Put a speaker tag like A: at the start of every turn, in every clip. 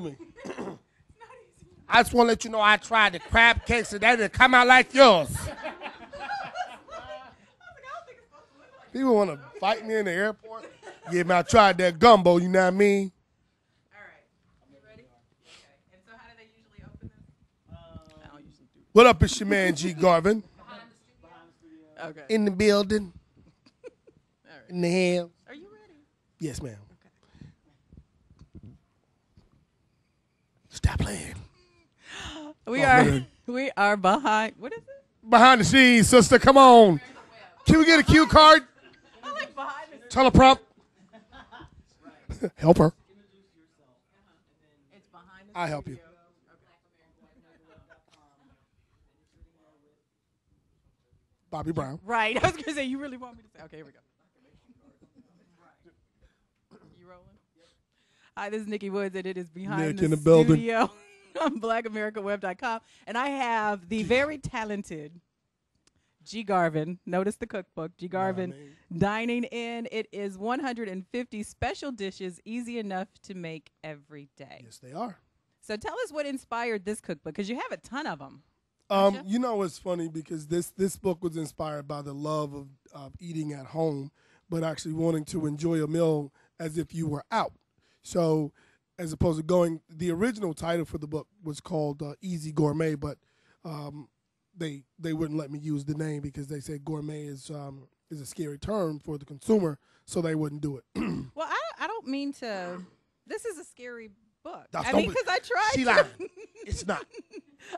A: me. I just want to let you know I tried the crab cakes and that didn't come out like yours. People want to fight me in the airport. Yeah, man, I tried that gumbo, you know what I mean?
B: All right. You ready? Okay. And so how do they usually open this? I don't usually do
A: What up, it's your man, G. Garvin.
B: Behind the studio? Okay.
A: In the building.
B: All right.
A: In the hell.
B: Are you ready?
A: Yes, ma'am.
B: Okay.
A: Stop playing.
B: We are behind. What is it?
A: Behind the scenes, sister, come on. Can we get a cue card?
B: I like behind the
A: Teleprompt. Help her.
B: It's behind the
A: I'll help you. Bobby Brown.
B: Right. I was gonna say you really want me to say. Okay, here we go. You rolling? Hi, this is Nikki Woods, and it is behind
A: Nick
B: the
A: in the building.
B: studio on BlackAmericaWeb.com, and I have the very talented G. Garvin. Notice the cookbook, G. Garvin. Dining in. It is 150 special dishes, easy enough to make every day.
A: Yes, they are.
B: So tell us what inspired this cookbook, because you have a ton of them.
A: You know, it's funny because this book was inspired by the love of eating at home, but actually wanting to enjoy a meal as if you were out. So as opposed to going, the original title for the book was called Easy Gourmet, but they wouldn't let me use the name because they said gourmet is a scary term for the consumer, so they wouldn't do it.
B: Well, I don't mean to. This is a scary book.
A: That's
B: I mean, because I tried.
A: She
B: to.
A: lied. It's not.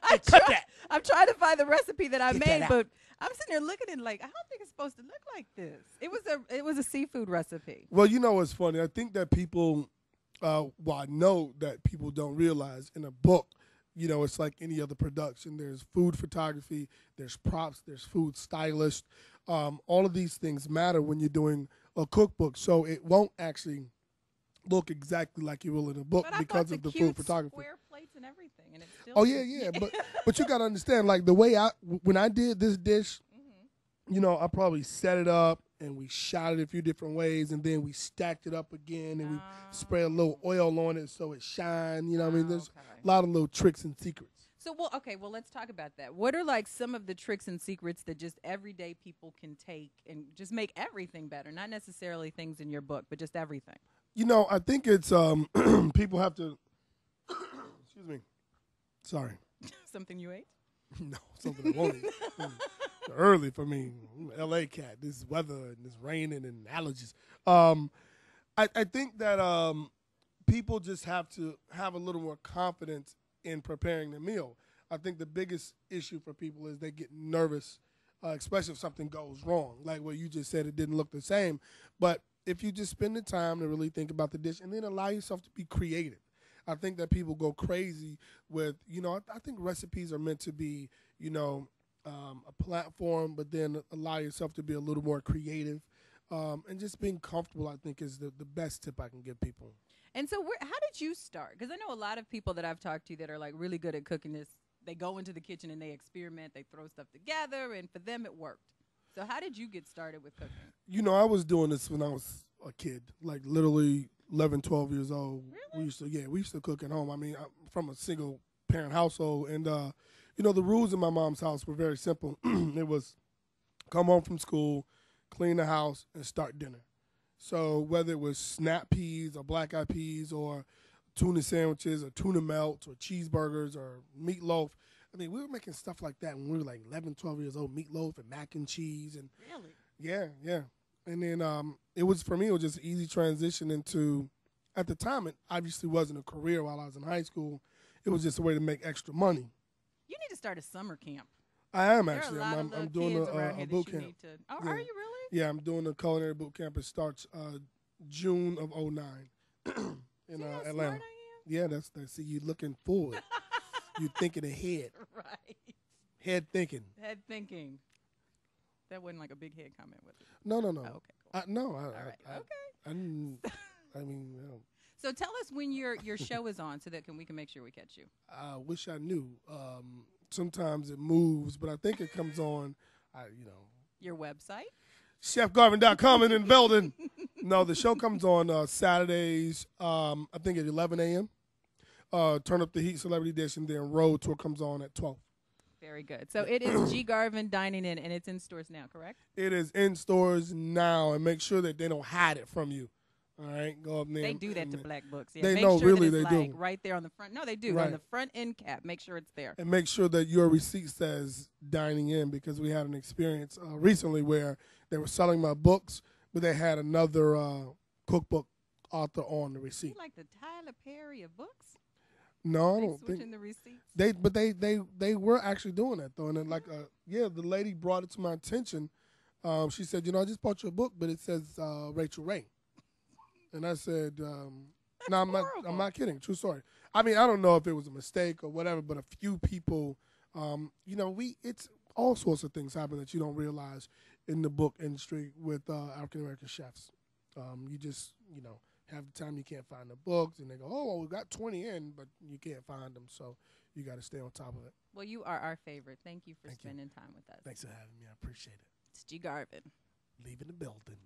B: I
A: cut
B: tried,
A: that.
B: I'm trying to find the recipe that I
A: Get
B: made,
A: that out.
B: but I'm sitting there looking at it like I don't think it's supposed to look like this. It was a seafood recipe.
A: Well, you know what's funny? I think that people, well, I know that people don't realize in a book, you know, it's like any other production. There's food photography, there's props, there's food stylist. All of these things matter when you're doing a cookbook. So it won't actually look exactly like you will in a book
B: But
A: because
B: I
A: of the
B: cute
A: food photography.
B: square plates and everything, and it's still.
A: Oh yeah, but you got to understand, like the way when I did this dish, you know, I probably set it up and we shot it a few different ways, and then we stacked it up again, and we spray a little oil on it so it shine. You know what I mean? There's a lot of little tricks and secrets.
B: So, well, let's talk about that. What are like some of the tricks and secrets that just everyday people can take and just make everything better? Not necessarily things in your book, but just everything.
A: You know, I think it's people have to. Excuse me. Sorry.
B: Something you ate?
A: No, something I wanted. Early for me. LA cat. This weather and this raining and allergies. I think that people just have to have a little more confidence in preparing the meal. I think the biggest issue for people is they get nervous, especially if something goes wrong. Like what you just said, it didn't look the same. But if you just spend the time to really think about the dish and then allow yourself to be creative. I think that people go crazy with, you know, I think recipes are meant to be, you know, a platform, but then allow yourself to be a little more creative. And just being comfortable, I think, is the best tip I can give people.
B: And so how did you start? Because I know a lot of people that I've talked to that are like really good at cooking this, they go into the kitchen and they experiment, they throw stuff together, and for them it worked. So how did you get started with cooking?
A: You know, I was doing this when I was a kid, like literally 11, 12 years old.
B: Really?
A: We used to cook at home. I mean, I'm from a single parent household, and you know, the rules in my mom's house were very simple. It was come home from school, clean the house, and start dinner. So whether it was snap peas or black eyed peas or tuna sandwiches or tuna melts or cheeseburgers or meatloaf, I mean, we were making stuff like that when we were like 11, 12 years old, meatloaf and mac and cheese. And
B: Really?
A: Yeah. And then it was, for me, it was just an easy transition into, at the time, it obviously wasn't a career while I was in high school. It was just a way to make extra money.
B: You need to start a summer camp.
A: I am
B: There are
A: actually.
B: a lot
A: I'm
B: of
A: doing
B: kids around
A: a
B: here
A: boot
B: that you
A: camp.
B: need to. Oh,
A: Yeah.
B: are you really?
A: Yeah, I'm doing a culinary boot camp. It starts June of 09 in
B: See how
A: Atlanta.
B: smart I am?
A: Yeah, that's. See, you looking forward. You thinking ahead.
B: Right.
A: Head thinking.
B: Head thinking. That wasn't like a big head comment, was it?
A: No.
B: Oh, okay, cool.
A: No.
B: All right.
A: I mean, you know,
B: So tell us when your show is on so that we can make sure we catch you.
A: I wish I knew. Sometimes it moves, but I think it comes on.
B: Your website?
A: ChefGarvin.com in the building. No, the show comes on Saturdays, I think at 11 a.m. Turn Up the Heat Celebrity Dish, and then Road Tour comes on at 12.
B: Very good. So it is G. Garvin Dining In, and it's in stores now, correct?
A: It is in stores now, and make sure that they don't hide it from you. All right, go up there.
B: They do that to black books. Yeah,
A: they
B: make
A: know,
B: sure
A: really,
B: that it's
A: they
B: like
A: do.
B: right there on the front. No, they do.
A: Right.
B: On the front end cap, make sure it's there.
A: And make sure that your receipt says dining in, because we had an experience recently where they were selling my books, but they had another cookbook author on the receipt.
B: You like the Tyler Perry of books?
A: No, I
B: They
A: don't
B: switching
A: think
B: the receipts.
A: they were actually doing that though, and then the lady brought it to my attention. She said, I just bought your book, but it says Rachel Ray, and I said, no, I'm not kidding. True story. I mean, I don't know if it was a mistake or whatever, but a few people, it's all sorts of things happen that you don't realize in the book industry with African American chefs. You just, have the time you can't find the books, and they go, oh, well, we got 20 in, but you can't find them, so you got to stay on top of it.
B: Well, you are our favorite. Thank you for spending time with us.
A: Thanks for having me. I appreciate it.
B: It's G. Garvin.
A: Leaving the building.